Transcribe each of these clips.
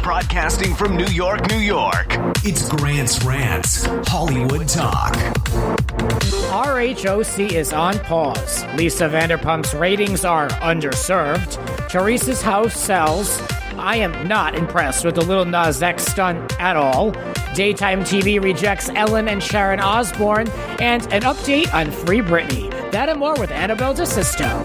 Broadcasting from New York, New York. It's Grant's Rants, Hollywood Talk. RHOC is on pause. Lisa Vanderpump's ratings are underserved. Teresa's house sells. I am not impressed with the Lil Nas X stunt at all. Daytime TV rejects Ellen and Sharon Osbourne. And an update on Free Britney. That and more with Annabelle DeSisto.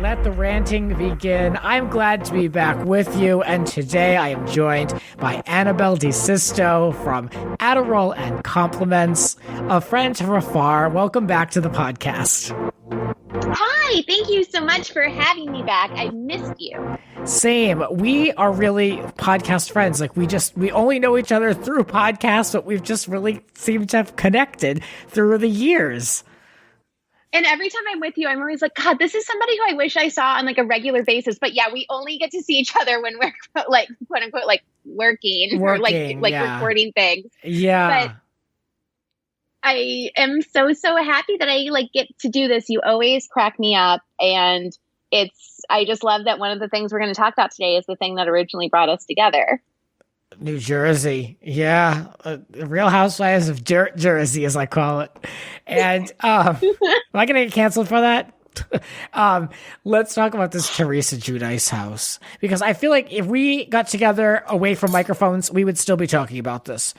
Let the ranting begin. I'm glad to be back with you, and today I am joined by Annabelle DeSisto from Adderall and Compliments, a friend from afar. Welcome back to the podcast. Hi, thank you so much for having me back. I missed you. Same. We are really podcast friends. Like we only know each other through podcasts, but we've just really seemed to have connected through the years. And every time I'm with you, I'm always like, God, this is somebody who I wish I saw on like a regular basis. But yeah, we only get to see each other when we're like, quote unquote, like working or like yeah. recording things. Yeah. But I am so happy that I like get to do this. You always crack me up. And I just love that one of the things we're going to talk about today is the thing that originally brought us together. New Jersey. Yeah. The Real Housewives of Dirt Jersey, as I call it. And am I going to get canceled for that? Let's talk about this Teresa Giudice house. Because I feel like if we got together away from microphones, we would still be talking about this.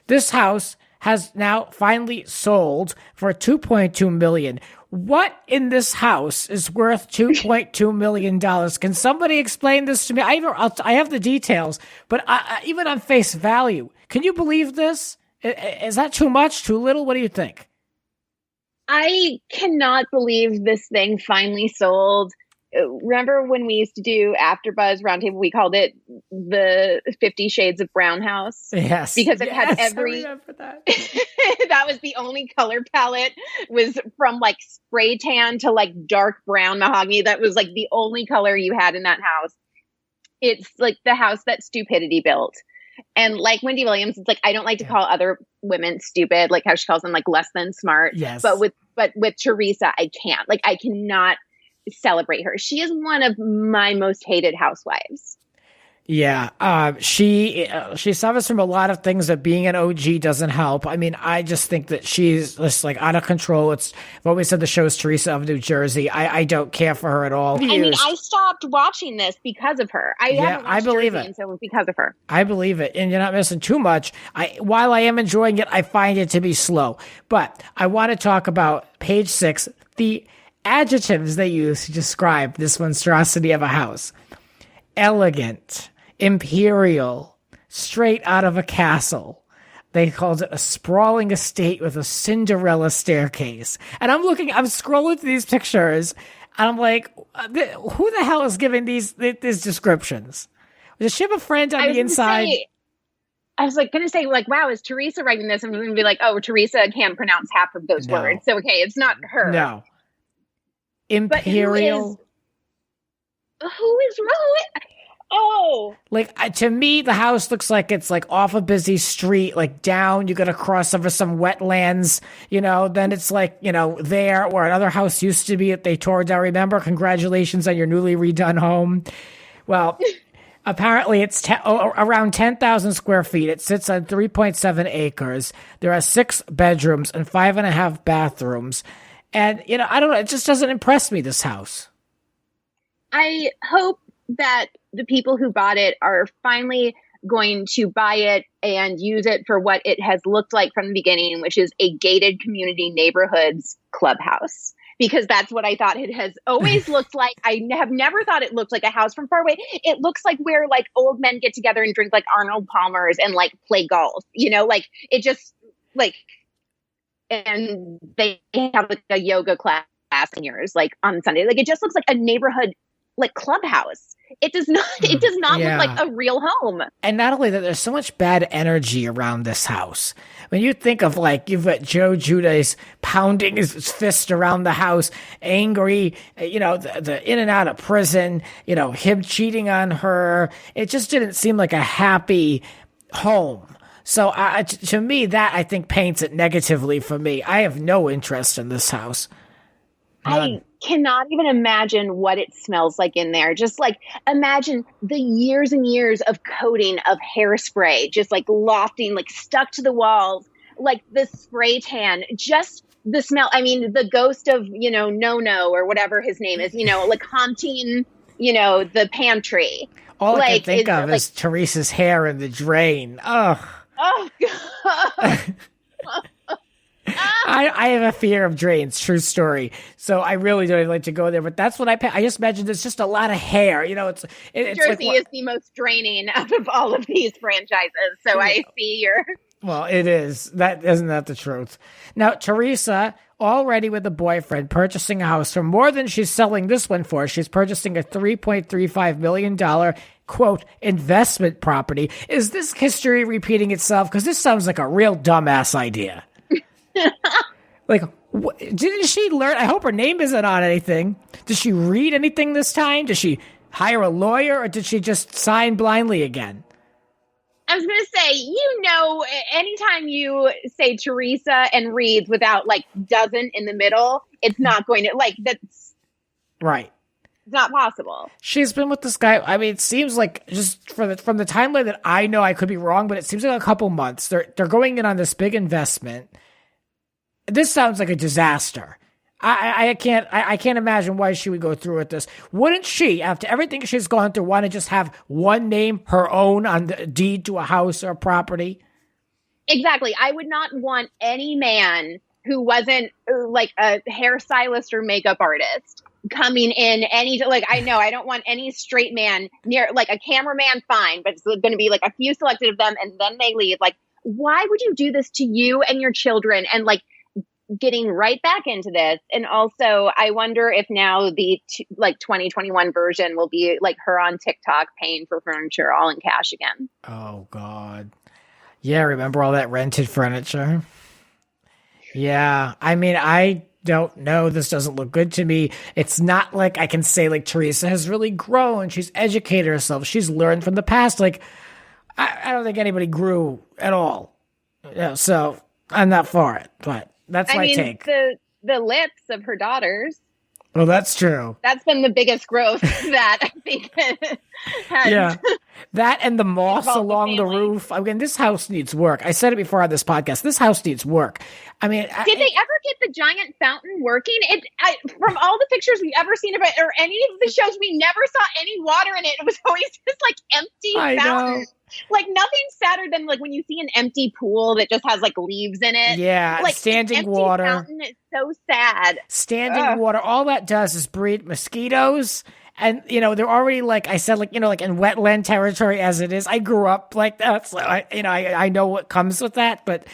This house has now finally sold for $2.2 million. What in this house is worth $2.2 million? Can somebody explain this to me? I have the details, but even on face value, can you believe this? Is that too much, too little? What do you think? I cannot believe this thing finally sold. Remember when we used to do AfterBuzz Roundtable? We called it the 50 Shades of Brown house. Yes, because it had every. I remember that. That was the only color palette, was from like spray tan to like dark brown mahogany. That was like the only color you had in that house. It's like the house that stupidity built. And like Wendy Williams, it's like I don't like to call other women stupid, like how she calls them like less than smart. Yes, but with Teresa, I can't. Like I cannot celebrate her. She is one of my most hated housewives. Yeah, she suffers from a lot of things that being an OG doesn't help. I mean, I just think that she's just like out of control. I've always said the show is Teresa of New Jersey. I don't care for her at all. I mean, I stopped watching this because of her. I believe Jersey, it. And so it was because of her. I believe it, and you're not missing too much. While I am enjoying it, I find it to be slow. But I want to talk about page 6, the adjectives they use to describe this monstrosity of a house: elegant, imperial, straight out of a castle. They called it a sprawling estate with a Cinderella staircase. And I'm scrolling through these pictures, and I'm like, who the hell is giving these descriptions? Does she have a friend on the inside? I was like going to say, like, wow, is Teresa writing this? I'm going to be like, oh, Teresa can't pronounce half of those words. So, okay, it's not her. No. Imperial. Who is wrong? Oh, like to me, the house looks like it's like off a busy street, like down. You got to cross over some wetlands, Then it's like there where another house used to be. They tore down. Remember? Congratulations on your newly redone home. Well, apparently it's around 10,000 square feet. It sits on 3.7 acres. There are 6 bedrooms and 5.5 bathrooms. And I don't know. It just doesn't impress me. This house. I hope that the people who bought it are finally going to buy it and use it for what it has looked like from the beginning, which is a gated community neighborhoods clubhouse. Because that's what I thought it has always looked like. I have never thought it looked like a house from far away. It looks like where like old men get together and drink like Arnold Palmers and like play golf, like it just like, and they have like a yoga class in yours, like on Sunday. Like it just looks like a neighborhood like clubhouse. It does not look like a real home. And not only that, there's so much bad energy around this house. When you think of like, you've got Joe Giudice pounding his fist around the house, angry, the in and out of prison, him cheating on her. It just didn't seem like a happy home. So to me, that I think paints it negatively for me. I have no interest in this house. I cannot even imagine what it smells like in there. Just like imagine the years and years of coating of hairspray, just like lofting, like stuck to the walls, like the spray tan, just the smell. I mean, the ghost of, No or whatever his name is, like haunting, the pantry. All I can think of is Teresa's hair in the drain. Ugh. Oh, God. I have a fear of drains, true story. So I really don't like to go there, but that's what I just imagine there's just a lot of hair. It's Jersey like, is the most draining out of all of these franchises. So I see your. Well, it is. Isn't that the truth? Now, Teresa, already with a boyfriend, purchasing a house for more than she's selling this one for. She's purchasing a $3.35 million, quote, investment property. Is this history repeating itself? Because this sounds like a real dumbass idea. Like, didn't she learn? I hope her name isn't on anything. Did she read anything this time? Did she hire a lawyer, or did she just sign blindly again? I was going to say, anytime you say Teresa and reads without like doesn't in the middle, it's not going to that's right. It's not possible. She's been with this guy. I mean, it seems like just from the timeline that I know, I could be wrong, but it seems like a couple months. They're going in on this big investment. This sounds like a disaster. I can't imagine why she would go through with this. Wouldn't she, after everything she's gone through, want to just have one name, her own, on the deed to a house or a property? Exactly. I would not want any man who wasn't like a hairstylist or makeup artist coming in I don't want any straight man near, like a cameraman, fine, but it's going to be like a few selected of them and then they leave. Like, why would you do this to you and your children? And like, getting right back into this. And also, I wonder if now the 2021 version will be like her on TikTok paying for furniture all in cash again. Oh, God. Yeah, remember all that rented furniture? Yeah, I mean, I don't know. This doesn't look good to me. It's not like I can say like Teresa has really grown. She's educated herself. She's learned from the past. Like, I don't think anybody grew at all. Yeah, so I'm not for it, but that's my take. The lips of her daughters. Well, that's true. That's been the biggest growth that I think has. Yeah. That and the moss along the roof. I mean, this house needs work. I said it before on this podcast. This house needs work. I mean, did they ever get the giant fountain working? From all the pictures we've ever seen of it, or any of the shows, we never saw any water in it. It was always just like empty fountain. Like nothing sadder than like when you see an empty pool that just has like leaves in it. Yeah, like standing water. Fountain is so sad. Standing water. All that does is breed mosquitoes. And, they're already, like I said, like in wetland territory as it is. I grew up like that. So I know what comes with that. But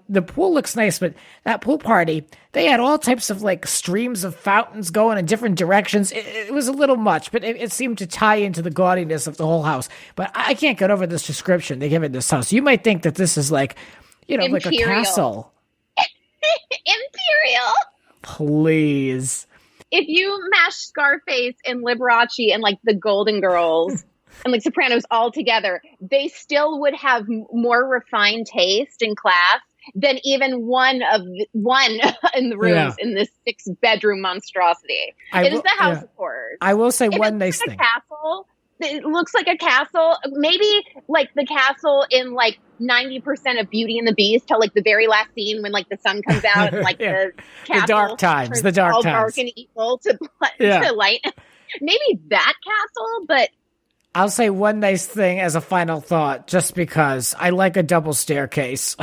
the pool looks nice. But that pool party, they had all types of like streams of fountains going in different directions. It was a little much, but it seemed to tie into the gaudiness of the whole house. But I can't get over this description they give in this house. You might think that this is like, Imperial. like a castle. Imperial. Please. If you mash Scarface and Liberace and like the Golden Girls and like Sopranos all together, they still would have more refined taste and class than even one in the rooms in this 6-bedroom monstrosity. It is the House of Horrors. I will say one nice thing. Castle. It looks like a castle, maybe like the castle in like 90% of Beauty and the Beast till like the very last scene when like the sun comes out and like the castle the dark times, dark and evil to light. Maybe that castle, but I'll say one nice thing as a final thought, just because I like a double staircase.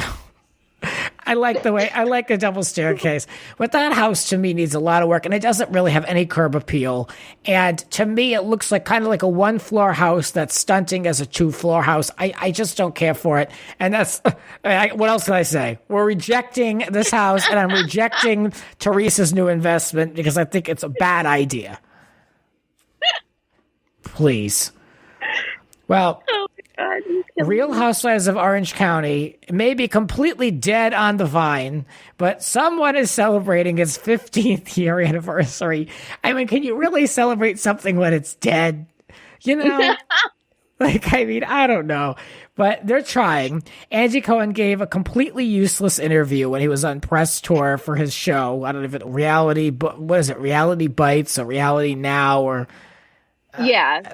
I like a double staircase. But that house to me needs a lot of work, and it doesn't really have any curb appeal. And to me, it looks like kind of like a 1-floor house that's stunting as a 2-floor house. I just don't care for it. And that's, what else can I say? We're rejecting this house, and I'm rejecting Teresa's new investment because I think it's a bad idea. please. Well, Oh my God. Real Housewives of Orange County may be completely dead on the vine, but someone is celebrating its 15th year anniversary. I mean, can you really celebrate something when it's dead? You know? I don't know. But they're trying. Andy Cohen gave a completely useless interview when he was on press tour for his show. I don't know if Reality Bites or Reality Now or...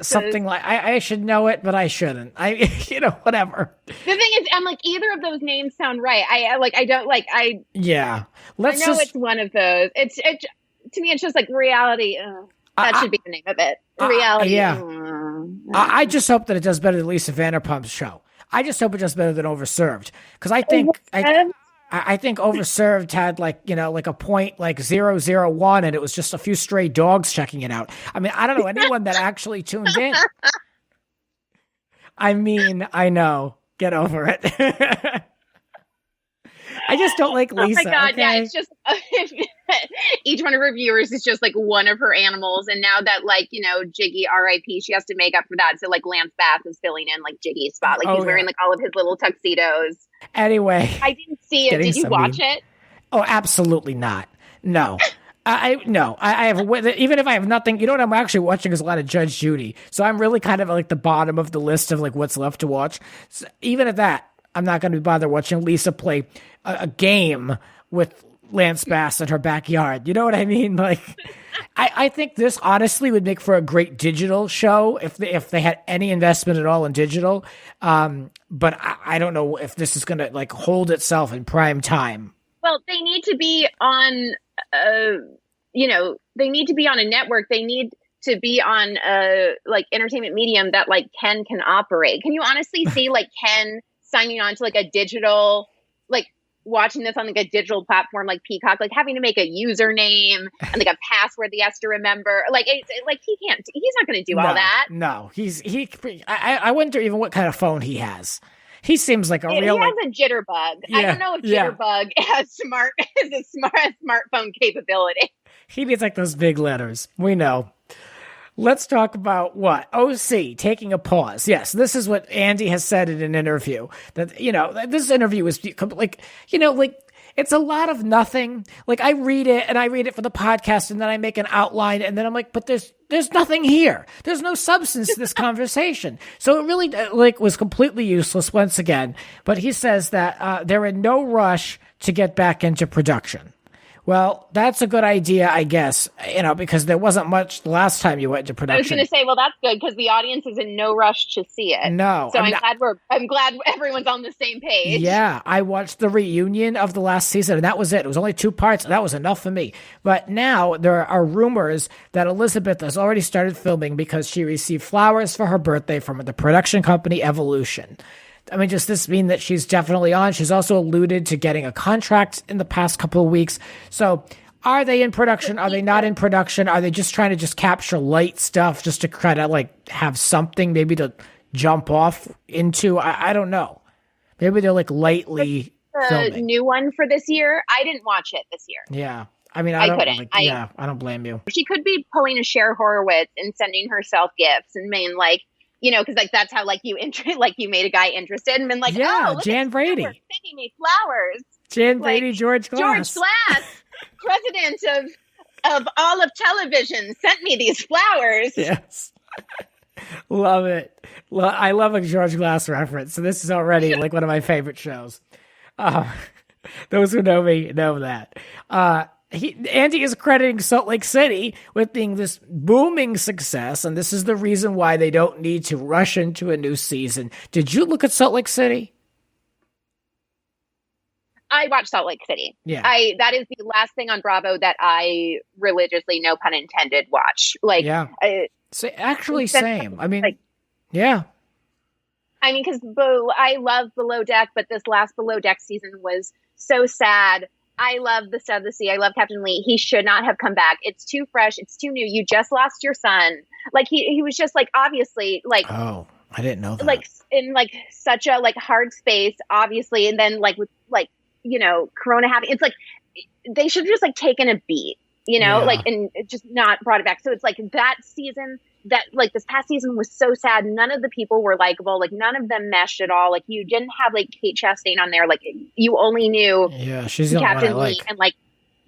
something like I should know it, but I shouldn't. Whatever. The thing is, I'm like, either of those names sound right. Yeah. It's one of those. It's to me, it's just like reality. That should be the name of it. Reality. Yeah. I just hope that it does better than Lisa Vanderpump's show. I just hope it does better than Overserved, because I think Overserved had a point 001, and it was just a few stray dogs checking it out. I mean, I don't know anyone that actually tuned in. I mean, I know. Get over it. I just don't like Lisa. Oh my God, okay? yeah, it's just each one of her viewers is just like one of her animals, and now that Jiggy R.I.P. she has to make up for that. So Lance Bass is filling in Jiggy's spot. He's wearing all of his little tuxedos. Anyway, I didn't see it. Did you watch it? Oh, absolutely not. No. I have, even if I have nothing, what I'm actually watching is a lot of Judge Judy. So I'm really kind of at the bottom of the list of what's left to watch. So even at that, I'm not going to bother watching Lisa play a game with Lance Bass in her backyard. You know what I mean? I think this honestly would make for a great digital show if they had any investment at all in digital. But I don't know if this is going to hold itself in prime time. Well, they need to be on, they need to be on a network. They need to be on a entertainment medium that Ken can operate. Can you honestly see Ken signing on to a digital, watching this on a digital platform like Peacock, having to make a username and a password that he has to remember? He can't. He's not going to do all that. No, I wonder even what kind of phone he has. He seems like he has a jitterbug. Yeah, I don't know if jitterbug has a smartphone capability. He needs those big letters. We know. Let's talk about what? OC, taking a pause. Yes, this is what Andy has said in an interview. That, this interview is it's a lot of nothing. I read it for the podcast, and then I make an outline, and then I'm like, but there's nothing here. There's no substance to this conversation. So it really was completely useless once again. But he says that they're in no rush to get back into production. Well, that's a good idea, I guess, because there wasn't much the last time you went to production. I was going to say, well, that's good because the audience is in no rush to see it. No. So I'm glad everyone's on the same page. Yeah, I watched the reunion of the last season, and that was it. It was only 2 parts, and that was enough for me. But now there are rumors that Elizabeth has already started filming because she received flowers for her birthday from the production company Evolution. I mean, does this mean that she's definitely on? She's also alluded to getting a contract in the past couple of weeks. So are they in production? Are they not in production? Are they just trying to capture light stuff just to try to have something maybe to jump off into? I don't know. Maybe they're lightly filming. New one for this year. I didn't watch it this year. Yeah. I mean, I couldn't. I don't blame you. She could be pulling a Cher Horowitz and sending herself gifts and being because that's how you made a guy interested and been Jan Brady sending me flowers. Jan Brady, George Glass. George Glass, president of all of television, sent me these flowers. Yes, love it. I love a George Glass reference. So this is already one of my favorite shows. Those who know me know that. Andy is crediting Salt Lake City with being this booming success, and this is the reason why they don't need to rush into a new season. Did you look at Salt Lake City? I watched Salt Lake City. Yeah. That is the last thing on Bravo that I religiously, no pun intended, watch. Same. I mean, yeah. I mean, because I love Below Deck, but this last Below Deck season was so sad. I love the Stud of the Sea. I love Captain Lee. He should not have come back. It's too fresh. It's too new. You just lost your son. He was just obviously oh, I didn't know that. In such a hard space, obviously, and then with Corona happening. It's they should have just taken a beat, and just not brought it back. So it's that season that like this past season was so sad. None of the people were likable. Like none of them meshed at all. Like you didn't have like Kate Chastain on there. Like you only knew she's the Captain only one I Lee like. and like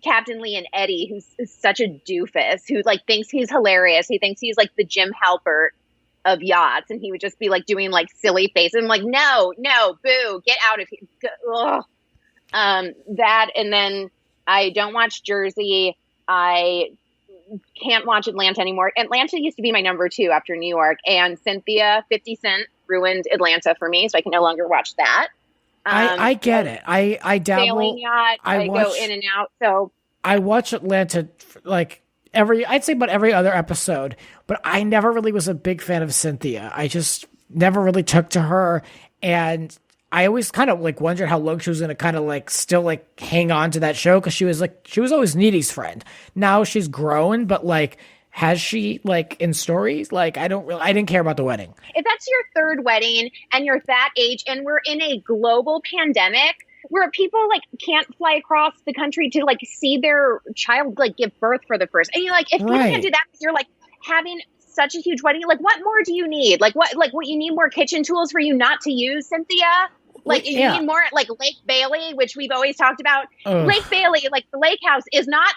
Captain Lee and Eddie, who's such a doofus, who like thinks he's hilarious. He thinks he's like the Jim Halpert of yachts, and he would just be like doing like silly faces. I'm like, no, boo, get out of here. Ugh. That, and then I don't watch Jersey. I can't watch Atlanta anymore. Atlanta used to be my number 2 after New York, and Cynthia 50 Cent ruined Atlanta for me, so I can no longer watch that. I get it. I dabble. Sailing yacht. I go in and out. So I watch Atlanta like I'd say about every other episode, but I never really was a big fan of Cynthia. I just never really took to her, and I always kind of like wondered how long she was going to kind of like still like hang on to that show, because she was always Needy's friend. Now she's grown, but like, has she like in stories? Like I didn't care about the wedding. If that's your 3rd wedding and you're that age, and we're in a global pandemic where people like can't fly across the country to like see their child like give birth for the first, and you're like, if you can't do that, you're like having such a huge wedding. Like, what more do you need? Like, what you need more kitchen tools for you not to use, Cynthia? Like, you need more like Lake Bailey, which we've always talked about. Lake Bailey, like the lake house, is not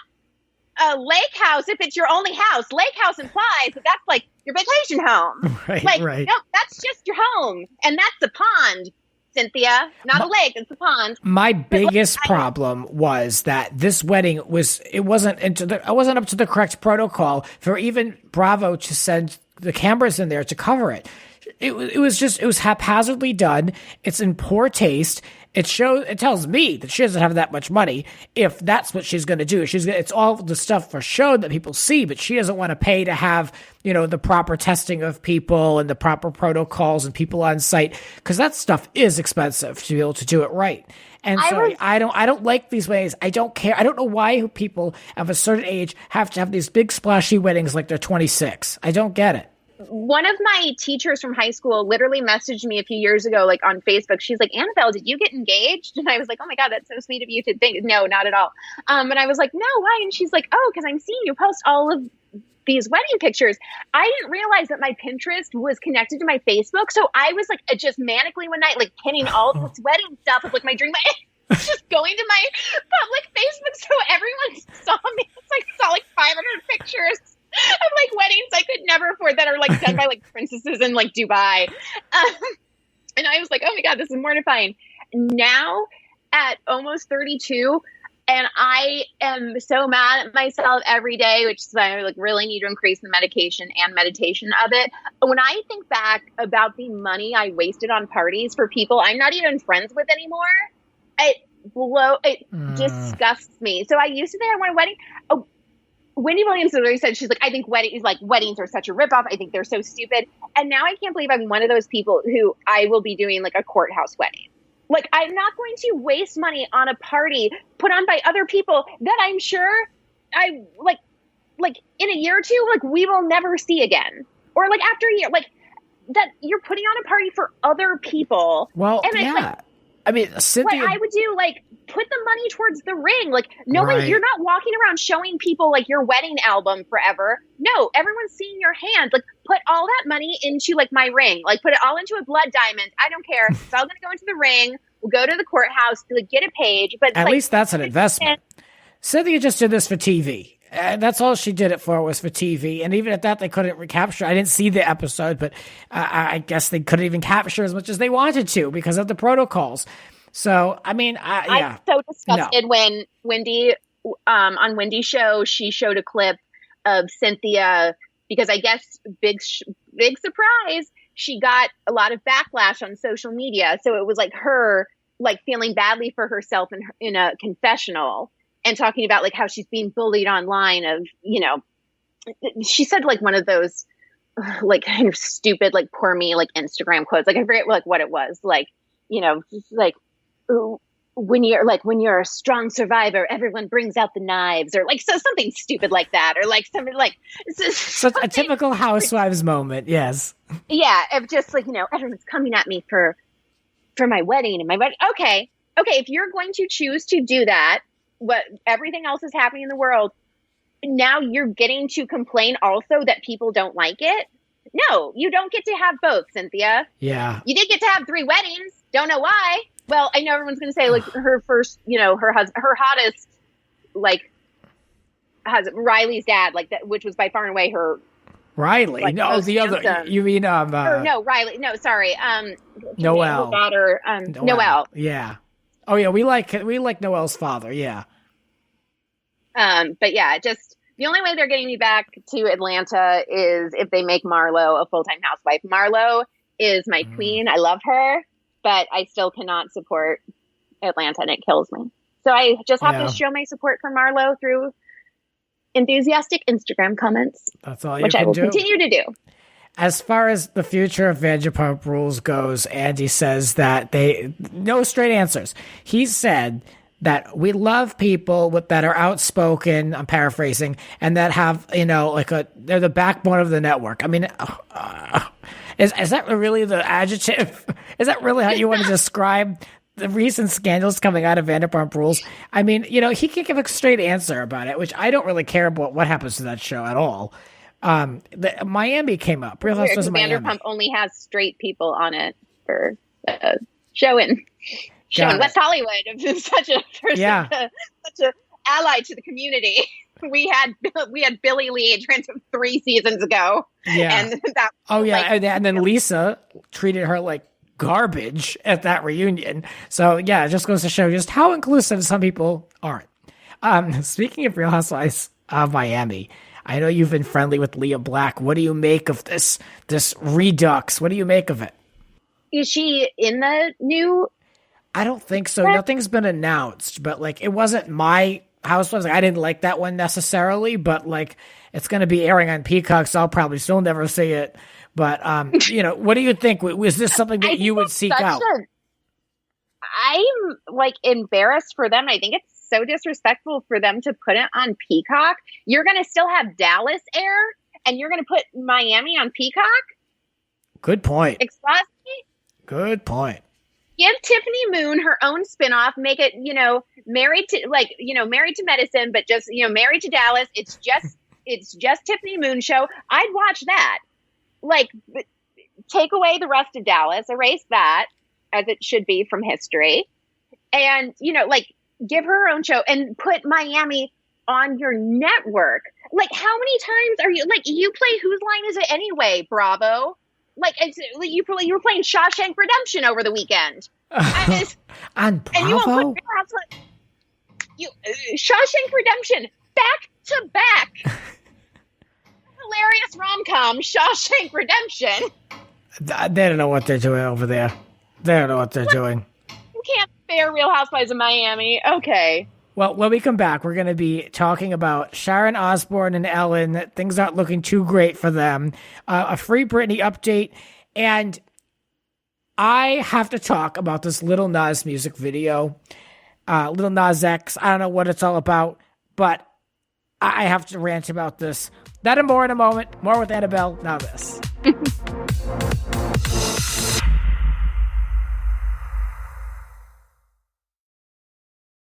a lake house if it's your only house. Lake house implies that that's like your vacation home. Right. No, that's just your home, and that's a pond, Cynthia. Not a lake, it's a pond. My biggest problem was that this wedding wasn't up to the correct protocol for even Bravo to send the cameras in there to cover it. It was haphazardly done. It's in poor taste. It tells me that she doesn't have that much money. If that's what she's going to do, it's all the stuff for show that people see, but she doesn't want to pay to have, the proper testing of people and the proper protocols and people on site, because that stuff is expensive to be able to do it right. And I don't like these ways. I don't care. I don't know why people of a certain age have to have these big splashy weddings like they're 26. I don't get it. One of my teachers from high school literally messaged me a few years ago, like on Facebook. She's like, Annabelle, did you get engaged? And I was like, oh my God, that's so sweet of you to think. No, not at all. And I was like, no, why? And she's like, oh, because I'm seeing you post all of these wedding pictures. I didn't realize that my Pinterest was connected to my Facebook. So I was like just manically one night, like pinning all of this wedding stuff of like my dream. Just going to my public Facebook so everyone saw me. It's like saw like 500 pictures of like weddings I could never afford that are like done by like princesses in like Dubai. And I was like, oh my God, this is mortifying. Now at almost 32, and I am so mad at myself every day, which is I like really need to increase the medication and meditation of it. When I think back about the money I wasted on parties for people I'm not even friends with anymore, it disgusts me. So I used to think I want a wedding. Oh, Wendy Williams always said, she's like, I think weddings are such a ripoff. I think they're so stupid. And now I can't believe I'm one of those people who I will be doing like a courthouse wedding. Like, I'm not going to waste money on a party put on by other people that I'm sure I like in a year or two, like we will never see again. Or like after a year, like that you're putting on a party for other people. Well, and yeah. I mean, Cynthia, what I would do, like, put the money towards the ring. Like, nobody, you're not walking around showing people, like, your wedding album forever. No, everyone's seeing your hand. Like, put all that money into, like, my ring. Like, put it all into a blood diamond. I don't care. It's all going to go into the ring. We'll go to the courthouse, like, get a page. But at least that's an investment. Cynthia just did this for TV. That's all she did it for, was for TV. And even at that, they couldn't recapture. I didn't see the episode, but I guess they couldn't even capture as much as they wanted to because of the protocols. So, I mean, I'm so disgusted when Wendy, on Wendy's show, she showed a clip of Cynthia because I guess big surprise, she got a lot of backlash on social media. So it was like her like feeling badly for herself in a confessional. And talking about like how she's being bullied online of, she said like one of those like kind of stupid, like poor me, like Instagram quotes. Like I forget like what it was. Like, like when you're a strong survivor, everyone brings out the knives or like so something stupid like that. Or like something like such a typical housewives moment. Yes. Yeah. Of just like, everyone's coming at me for my wedding and my wedding. Okay. If you're going to choose to do that, what everything else is happening in the world, now you're getting to complain also that people don't like it. No, you don't get to have both, Cynthia. Yeah. You did get to have 3 weddings. Don't know why. Well, I know everyone's going to say like her first, her hottest, like, has Riley's dad, like that, which was by far and away her. Riley. Like, no, the handsome. other. You mean no, Riley. No, sorry. Noelle. Her daughter. Noelle. Yeah. Oh yeah, we like Noelle's father. Yeah. But yeah, just the only way they're getting me back to Atlanta is if they make Marlo a full-time housewife. Marlo is my queen. I love her, but I still cannot support Atlanta, and it kills me. So I just have to show my support for Marlo through enthusiastic Instagram comments. That's all you which can I will do. continue to do. As far as the future of Vanderpump Rules goes, Andy says that no straight answers. He said that we love people that are outspoken, I'm paraphrasing, and that have, they're the backbone of the network. I mean, is that really the adjective? Is that really how you want to describe the recent scandals coming out of Vanderpump Rules? I mean, he can give a straight answer about it, which I don't really care about what happens to that show at all. Miami came up. Real Housewives of Miami. Vanderpump only has straight people on it for showing West Hollywood. Such a ally to the community. We had Billy Lee 3 seasons ago. Yeah. And that. And then Lisa treated her like garbage at that reunion. So yeah, it just goes to show just how inclusive some people aren't. Speaking of Real Housewives of Miami, I know you've been friendly with Leah Black. What do you make of this redux? What do you make of it? Is she in the new? I don't think so. Nothing's been announced, but like it wasn't my Housewives. Like, I didn't like that one necessarily, but like it's going to be airing on Peacock, so I'll probably still never see it. But what do you think? Was this something that you would seek out? I'm like embarrassed for them. I think it's so disrespectful for them to put it on Peacock. You're going to still have Dallas air, and you're going to put Miami on Peacock? Good point. Excuse me? Good point. Give Tiffany Moon her own spinoff. Make it, married to medicine, but just, married to Dallas. It's just Tiffany Moon show. I'd watch that. Like, take away the rest of Dallas, erase that as it should be from history, and give her own show and put Miami on your network. Like, how many times are you play Whose Line Is It Anyway, Bravo? You were playing Shawshank Redemption over the weekend. On Bravo? And you won't put Shawshank Redemption back to back. Hilarious rom-com, Shawshank Redemption. They don't know what they're doing over there. They don't know what they're doing. You can't spare Real Housewives of Miami. Okay. Well, when we come back, we're going to be talking about Sharon Osbourne and Ellen. Things aren't looking too great for them. A Free Britney update. And I have to talk about this Lil Nas music video. Lil Nas X. I don't know what it's all about, but I have to rant about this. That and more in a moment. More with Annabelle. Now this.